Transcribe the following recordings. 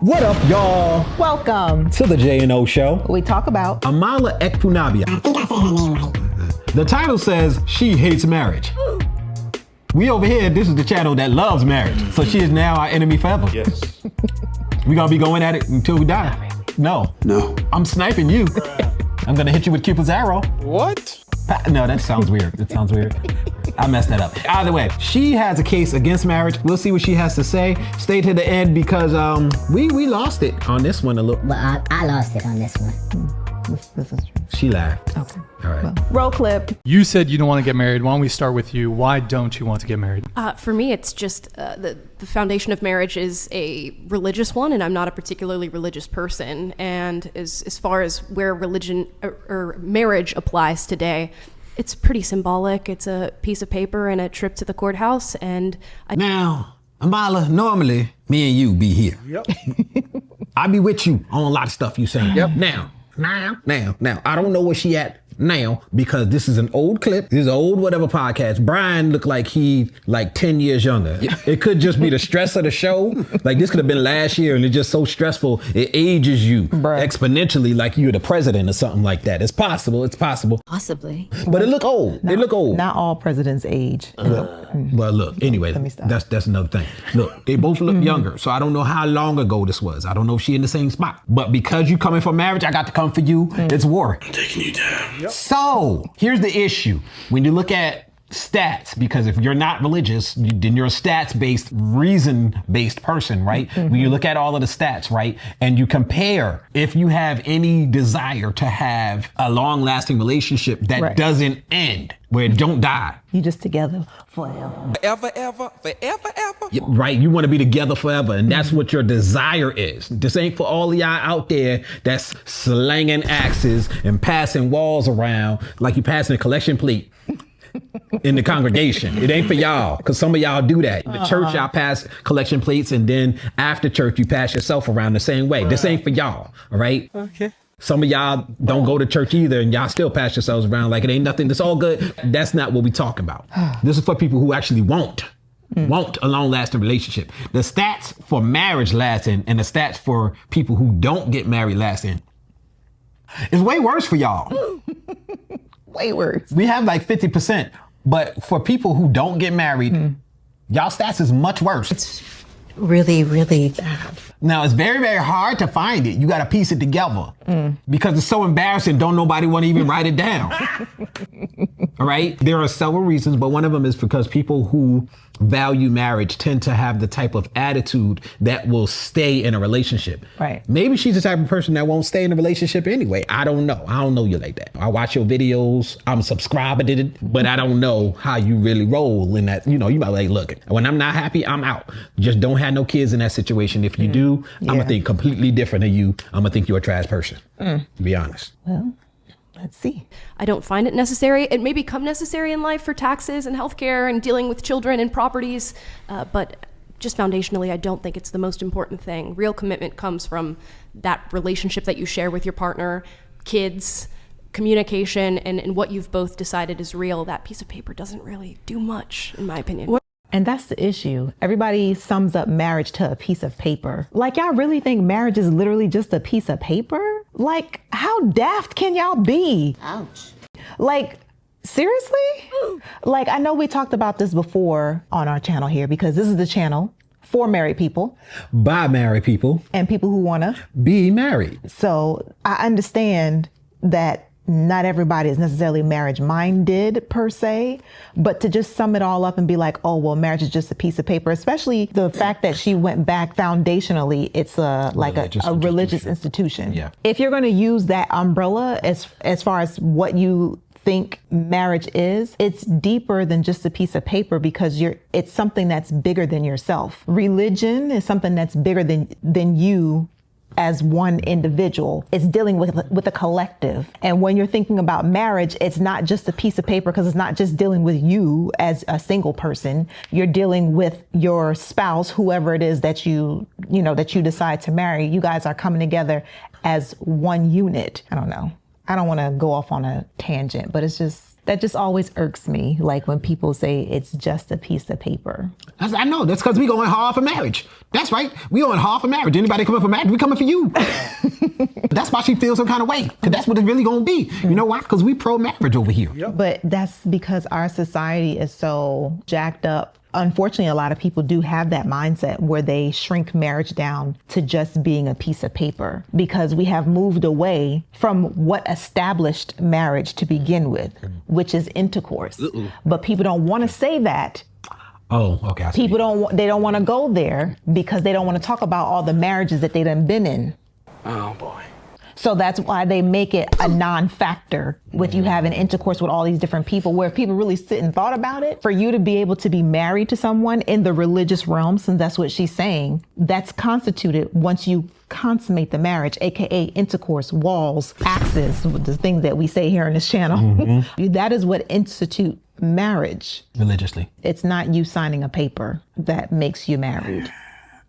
What up, y'all? Welcome to the J&O Show. We talk about Amala Ekpunabia. I think I said her name right. The title says she hates marriage. We over here, this is the channel that loves marriage. So she is now our enemy forever. Yes. We gonna be going at it until we die. No. I'm sniping you. I'm gonna hit you with Cupid's arrow. What? No, that sounds weird. I messed that up. Either way, she has a case against marriage. We'll see what she has to say. Stay to the end because we lost it on this one a little. Well, I lost it on this one. this is true. She laughed. Okay. All right. Well, roll clip. You said you don't want to get married. Why don't we start with you? Why don't you want to get married? For me, it's just the foundation of marriage is a religious one, and I'm not a particularly religious person. And as far as where religion or marriage applies today, it's pretty symbolic. It's a piece of paper and a trip to the courthouse. And Now, Amala, normally me and you be here. Yep. I be with you on a lot of stuff you saying. Yep. Now, I don't know where she at now because this is an old clip. This is an old whatever podcast. Brian looked like he like 10 years younger. It could just be the stress of the show. Like this could have been last year and it's just so stressful. It ages you exponentially like you're the president or something like that. It's possible. Possibly. But it look old. It look old. Not all presidents age. Well, look, anyway, Let me stop. that's another thing. Look, they both look younger, so I don't know how long ago this was. I don't know if she in the same spot. But because you coming for marriage, I got to come for you. It's war. I'm taking you down. Yep. So here's the issue. When you look at stats, because if you're not religious, then you're a stats-based, reason-based person, right? When you look at all of the stats, right? And you compare if you have any desire to have a long-lasting relationship that doesn't end, where it don't die. You just together forever. Forever. Yeah, right, you want to be together forever, and that's what your desire is. This ain't for all of y'all out there that's slanging axes and passing walls around like you passing a collection plate in the congregation. It ain't for y'all, because some of y'all do that. In the church, y'all pass collection plates, and then after church, you pass yourself around the same way. This ain't for y'all, all right? Okay. Some of y'all don't go to church either, and y'all still pass yourselves around like it ain't nothing. It's all good. That's not what we talking about. This is for people who actually want a long-lasting relationship. The stats for marriage lasting and the stats for people who don't get married lasting is way worse for y'all. Way worse. We have like 50%, but for people who don't get married, y'all stats is much worse. It's really, really bad. Now, it's very, very hard to find it. You got to piece it together because it's so embarrassing. Don't nobody want to even write it down. All right. There are several reasons, but one of them is because people who value marriage tend to have the type of attitude that will stay in a relationship. Right. Maybe she's the type of person that won't stay in a relationship anyway. I don't know. I don't know you like that. I watch your videos. I'm subscribed to it, but I don't know how you really roll in that. You know, you might be like, look, when I'm not happy, I'm out. Just don't have no kids in that situation. If you do, I'm going to think completely different than you. I'm going to think you're a trash person, to be honest. Well, let's see. I don't find it necessary. It may become necessary in life for taxes and healthcare and dealing with children and properties, but just foundationally, I don't think it's the most important thing. Real commitment comes from that relationship that you share with your partner, kids, communication, and what you've both decided is real. That piece of paper doesn't really do much, in my opinion. And that's the issue. Everybody sums up marriage to a piece of paper. Like, y'all really think marriage is literally just a piece of paper? Like, how daft can y'all be? Ouch. Like, seriously? Like, I know we talked about this before on our channel here because this is the channel for married people. By married people. And people who want to be married. So I understand that not everybody is necessarily marriage minded per se, but to just sum it all up and be like, oh, well, marriage is just a piece of paper, especially the fact that she went back foundationally, it's a religious institution. Yeah. If you're going to use that umbrella as far as what you think marriage is, it's deeper than just a piece of paper because it's something that's bigger than yourself. Religion is something that's bigger than you as one individual. It's dealing with a collective. And when you're thinking about marriage, it's not just a piece of paper because it's not just dealing with you as a single person. You're dealing with your spouse, whoever it is that you decide to marry. You guys are coming together as one unit. I don't know. I don't want to go off on a tangent, but it's just That just always irks me, like when people say it's just a piece of paper. I know, that's because we going hard for marriage. That's right, we going hard for marriage. Anybody coming for marriage, we coming for you. That's why she feels some kind of way, because that's what it's really going to be. You know why? Because we pro-marriage over here. But that's because our society is so jacked up. Unfortunately, a lot of people do have that mindset where they shrink marriage down to just being a piece of paper, because we have moved away from what established marriage to begin with, which is intercourse. But people don't want to say that. Oh, okay. I see. People don't want to go there because they don't want to talk about all the marriages that they done been in. Oh boy. So that's why they make it a non-factor with you having intercourse with all these different people, where if people really sit and thought about it, for you to be able to be married to someone in the religious realm, since that's what she's saying, that's constituted once you consummate the marriage, AKA intercourse, walls, axes, the things that we say here in this channel. That is what institute marriage. Religiously. It's not you signing a paper that makes you married.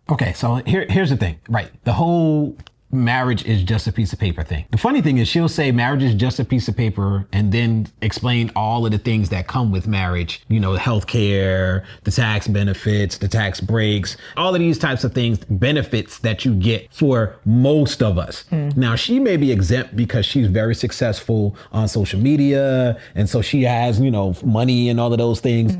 Okay, so here's the thing, right? The whole marriage is just a piece of paper thing. The funny thing is she'll say marriage is just a piece of paper and then explain all of the things that come with marriage, you know, healthcare, the tax benefits, the tax breaks, all of these types of things, benefits that you get for most of us. Now, she may be exempt because she's very successful on social media, and so she has, you know, money and all of those things.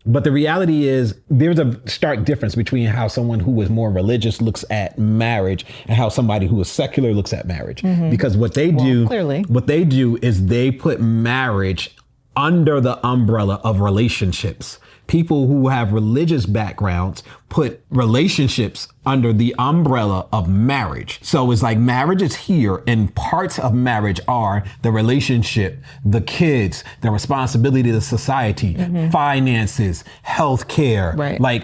But the reality is there's a stark difference between how someone who is more religious looks at marriage and how somebody who is secular looks at marriage. Because what they do is they put marriage under the umbrella of relationships. People who have religious backgrounds put relationships under the umbrella of marriage. So it's like marriage is here, and parts of marriage are the relationship, the kids, the responsibility to society, finances, healthcare.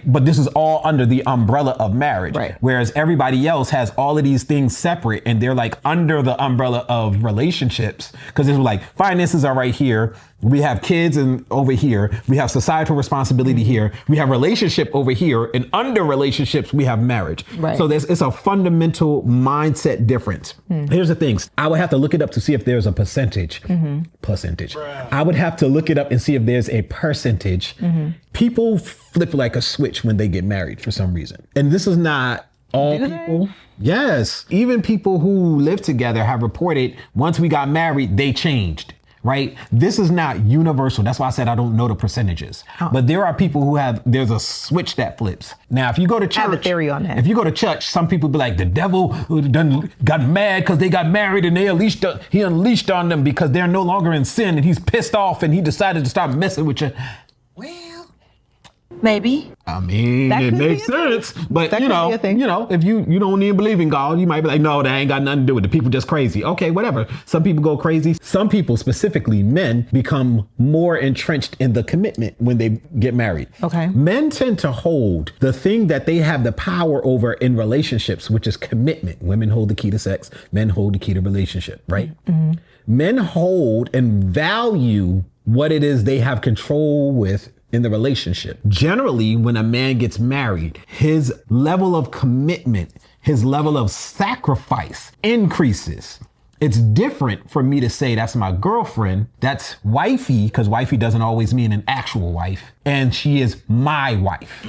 But this is all under the umbrella of marriage. Whereas everybody else has all of these things separate, and they're like under the umbrella of relationships, because it's like finances are right here. We have kids and over here, we have societal responsibility here, we have relationship over here, and under relationships, we have marriage. So it's a fundamental mindset difference. Here's the things. I would have to look it up to see if there's a percentage. I would have to look it up and see if there's a percentage. People flip like a switch when they get married for some reason. And this is not all people. Yes. Even people who live together have reported once we got married, they changed. Right? This is not universal. That's why I said I don't know the percentages. But there are people who there's a switch that flips. Now, if you go to church, I have a theory on that. If you go to church, some people be like, the devil done got mad because they got married and he unleashed on them because they're no longer in sin, and he's pissed off and he decided to start messing with you. Maybe. I mean, it makes sense, but you know, if you don't even believe in God, you might be like, no, that ain't got nothing to do with it. People just crazy. Okay, whatever. Some people go crazy. Some people, specifically men, become more entrenched in the commitment when they get married. Okay. Men tend to hold the thing that they have the power over in relationships, which is commitment. Women hold the key to sex. Men hold the key to relationship, right? Men hold and value what it is they have control with in the relationship. Generally, when a man gets married, his level of commitment, his level of sacrifice increases. It's different for me to say that's my girlfriend, that's wifey, because wifey doesn't always mean an actual wife, and she is my wife.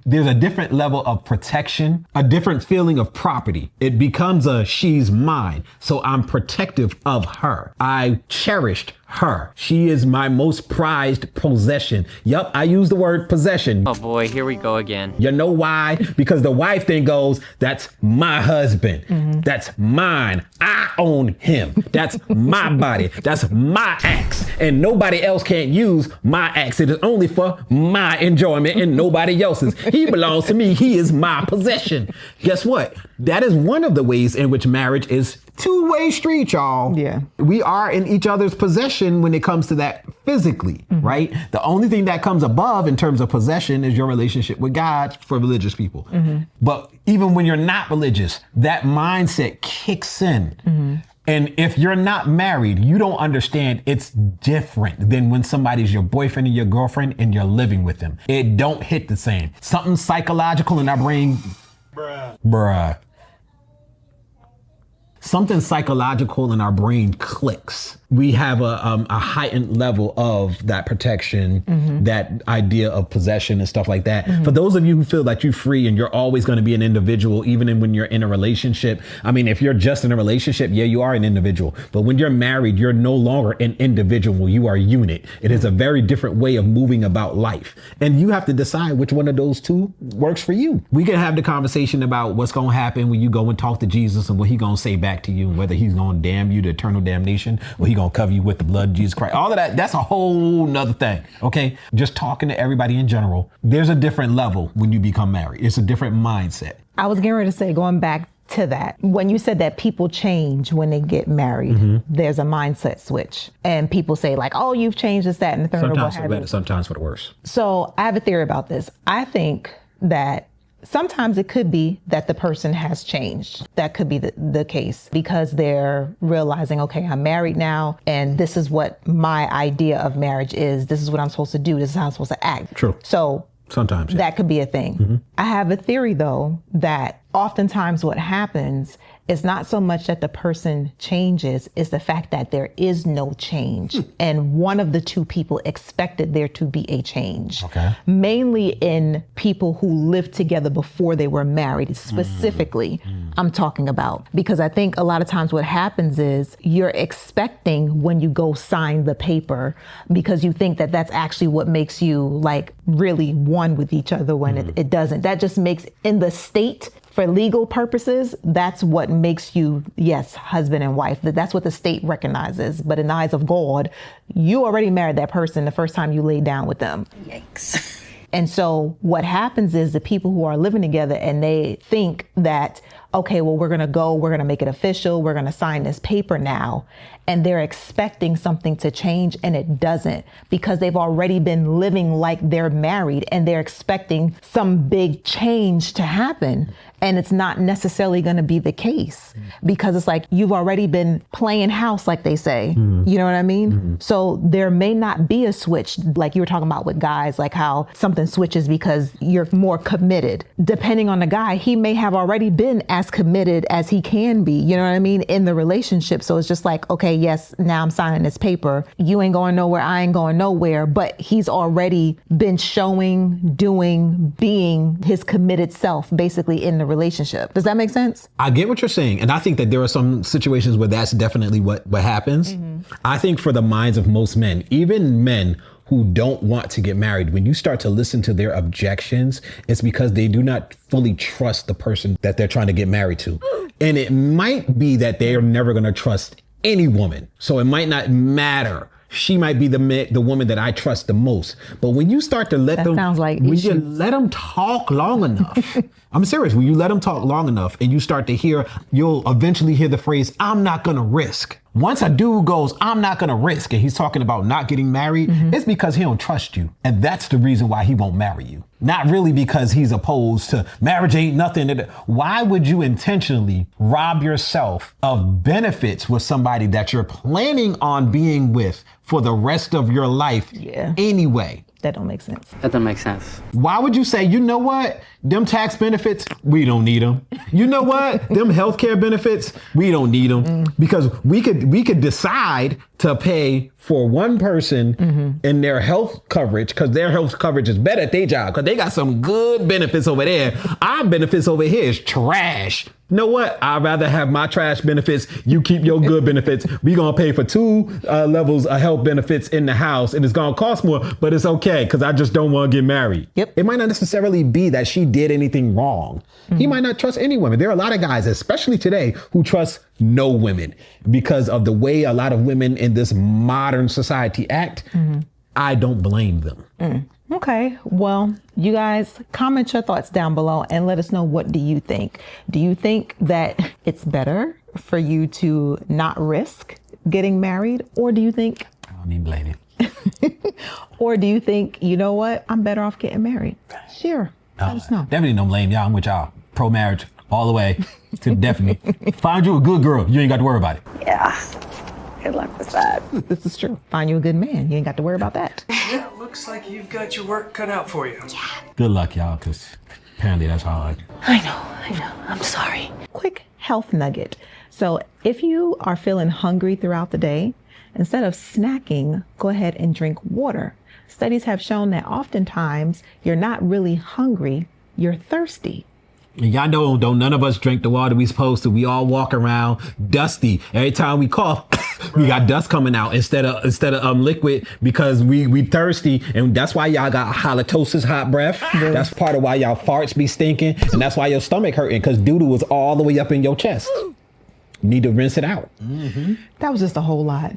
There's a different level of protection, a different feeling of property. It becomes a she's mine, so I'm protective of her. I cherished her. She is my most prized possession. Yup, I use the word possession. Oh boy, here we go again. You know why? Because the wife then goes, that's my husband. That's mine. I own him. That's my body. That's my axe. And nobody else can't use my axe. It is only for my enjoyment and nobody else's. He belongs to me. He is my possession. Guess what? That is one of the ways in which marriage is two-way street, y'all. Yeah. We are in each other's possession when it comes to that physically, right? The only thing that comes above in terms of possession is your relationship with God for religious people. But even when you're not religious, that mindset kicks in. And if you're not married, you don't understand it's different than when somebody's your boyfriend or your girlfriend and you're living with them. It don't hit the same. Something psychological in our brain. Bruh. something psychological in our brain clicks. We have a heightened level of that protection, that idea of possession and stuff like that. For those of you who feel that you're free and you're always going to be an individual, even when you're in a relationship. I mean, if you're just in a relationship, yeah, you are an individual. But when you're married, you're no longer an individual. You are a unit. It is a very different way of moving about life. And you have to decide which one of those two works for you. We can have the conversation about what's going to happen when you go and talk to Jesus and what he's going to say back to you, and whether he's going to damn you to eternal damnation or he's going to cover you with the blood of Jesus Christ. All of that, that's a whole nother thing. Okay. Just talking to everybody in general. There's a different level when you become married. It's a different mindset. I was getting ready to say, going back to that, when you said that people change when they get married, there's a mindset switch. And people say like, oh, you've changed this, that, and the third. Sometimes for the better, sometimes for the worse. So I have a theory about this. I think that sometimes it could be that the person has changed. That could be the case because they're realizing, okay, I'm married now, and this is what my idea of marriage is. This is what I'm supposed to do. This is how I'm supposed to act. True. So sometimes that could be a thing. I have a theory, though, that oftentimes what happens is not so much that the person changes, is the fact that there is no change. And one of the two people expected there to be a change. Okay. Mainly in people who lived together before they were married, specifically, I'm talking about. Because I think a lot of times what happens is you're expecting when you go sign the paper, because you think that that's actually what makes you like really one with each other when it doesn't. That just makes, in the state, for legal purposes, that's what makes you, yes, husband and wife. That's what the state recognizes. But in the eyes of God, you already married that person the first time you laid down with them. Yikes. And so what happens is the people who are living together and they think that, okay, well, we're going to make it official. We're going to sign this paper now. And they're expecting something to change, and it doesn't, because they've already been living like they're married and they're expecting some big change to happen. And it's not necessarily going to be the case because it's like you've already been playing house, like they say. You know what I mean? So there may not be a switch like you were talking about with guys, like how something switches because you're more committed. Depending on the guy, he may have already been as committed as he can be, you know what I mean, in the relationship. So it's just like, okay, yes, now I'm signing this paper. You ain't going nowhere. I ain't going nowhere. But he's already been showing, doing, being his committed self, basically, in the relationship. Does that make sense? I get what you're saying. And I think that there are some situations where that's definitely what happens. I think for the minds of most men, even men who don't want to get married, when you start to listen to their objections, it's because they do not fully trust the person that they're trying to get married to. And it might be that they are never going to trust any woman. So it might not matter. She might be the woman that I trust the most. But when you start to let them, sounds like when issues. you let them talk long enough, I'm serious. When you let them talk long enough and you start to hear, you'll eventually hear the phrase, I'm not going to risk. Once a dude goes, I'm not going to risk, and he's talking about not getting married, it's because he don't trust you. And that's the reason why he won't marry you. Not really because he's opposed to marriage ain't nothing. Why would you intentionally rob yourself of benefits with somebody that you're planning on being with for the rest of your life anyway? That don't make sense. That doesn't make sense. Why would you say, you know what? Them tax benefits, we don't need them. You know what? Them healthcare benefits, we don't need them. Because we could decide to pay for one person in their health coverage, because their health coverage is better at their job, because they got some good benefits over there. Our benefits over here is trash. You know what? I'd rather have my trash benefits. You keep your good benefits. We're going to pay for 2 levels of health benefits in the house, and it's going to cost more, but it's okay because I just don't want to get married. Yep. It might not necessarily be that she did anything wrong. He might not trust any women. There are a lot of guys, especially today, who trust no women because of the way a lot of women in this modern society act. I don't blame them. Okay, well, you guys comment your thoughts down below and let us know, what do you think? Do you think that it's better for you to not risk getting married? Or do you think... I don't even blame you. Or do you think, you know what, I'm better off getting married? Sure, let us know. Definitely don't blame y'all. I'm with y'all. Pro-marriage all the way to definitely. Find you a good girl. You ain't got to worry about it. Yeah. Good luck with that. This is true. Find you a good man. You ain't got to worry about that. Yeah, looks like you've got your work cut out for you. Good luck, y'all, because apparently that's hard. I know. I'm sorry. Quick health nugget. So if you are feeling hungry throughout the day, instead of snacking, go ahead and drink water. Studies have shown that oftentimes you're not really hungry, you're thirsty. And y'all know, don't none of us drink the water we supposed to. We all walk around dusty. Every time we cough, we got dust coming out instead of liquid because we thirsty. And that's why y'all got halitosis, hot breath. That's part of why y'all farts be stinking. And that's why your stomach hurting because doo-doo is all the way up in your chest. You need to rinse it out. Mm-hmm. That was just a whole lot.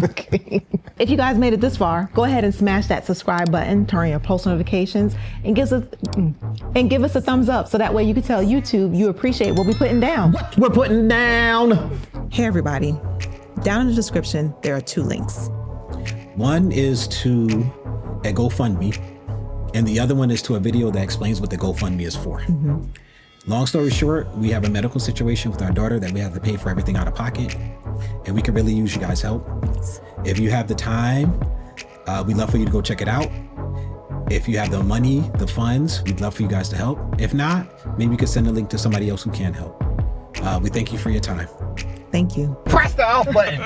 Okay. If you guys made it this far, go ahead and smash that subscribe button, turn on your post notifications, and give us a thumbs up so that way you can tell YouTube you appreciate what we're putting down. What we're putting down. Hey everybody, down in the description there are 2 links. One is to a GoFundMe, and the other one is to a video that explains what the GoFundMe is for. Mm-hmm. Long story short, we have a medical situation with our daughter that we have to pay for everything out of pocket, and we could really use you guys' help. If you have the time, we'd love for you to go check it out. If you have the money, the funds, we'd love for you guys to help. If not, maybe you could send a link to somebody else who can help. We thank you for your time. Thank you. Press the off button.